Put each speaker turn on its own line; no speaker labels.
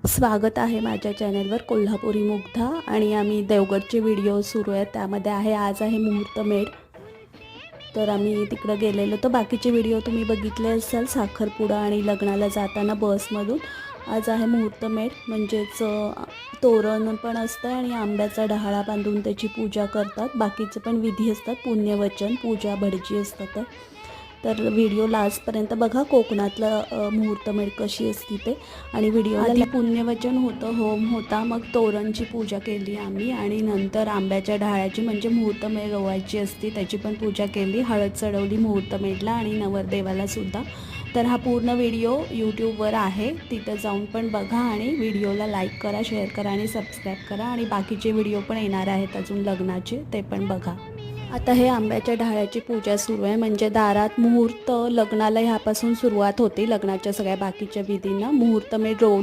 स्वागत आहे माझ्या चॅनलवर कोल्हापुरी मुग्धा आणि आम्ही देवगडचे व्हिडिओ सुरू आहेत त्यामध्ये आज आहे मुहूर्तमेढ। तर आम्ही तिकडे गेलेलो तर बाकीचे व्हिडिओ तुम्ही बघितले असाल साखरपुडा आणि लग्नाला जाताना बसमधून। आज आहे मुहूर्तमेढ म्हणजेच तोरण पण असतं आणि आंब्याचा डहाळा बांधून त्याची पूजा करतात। बाकीचे पण विधी असतात, पुण्यवचन पूजा भटजी असतात। तर व्हिडिओ लास्टपर्यंत बघा, कोकणातलं मुहूर्तमेढ कशी असते ते। आणि व्हिडिओ आधी पुण्यवचन होतं, होम होता, मग तोरणची पूजा केली आम्ही आणि नंतर आंब्याच्या डहाळ्याची म्हणजे मुहूर्तमेढ रोवायची असते त्याची पण पूजा केली, हळद चढवली मुहूर्तमेढला आणि नवरदेवाला सुद्धा। तर हा पूर्ण व्हिडिओ यूट्यूबवर आहे, तिथं जाऊन पण बघा आणि व्हिडिओला लाईक करा, शेअर करा आणि सबस्क्राईब करा आणि बाकीचे व्हिडिओ पण येणार आहेत अजून लग्नाचे, ते पण बघा। आता हे आंब्याच्या डहाळ्याची पूजा सुरू आहे म्हणजे दारात मुहूर्त लग्नाला ह्यापासून सुरुवात होती, लग्नाच्या सगळ्या बाकीच्या विधींना मुहूर्तमेढ रोवली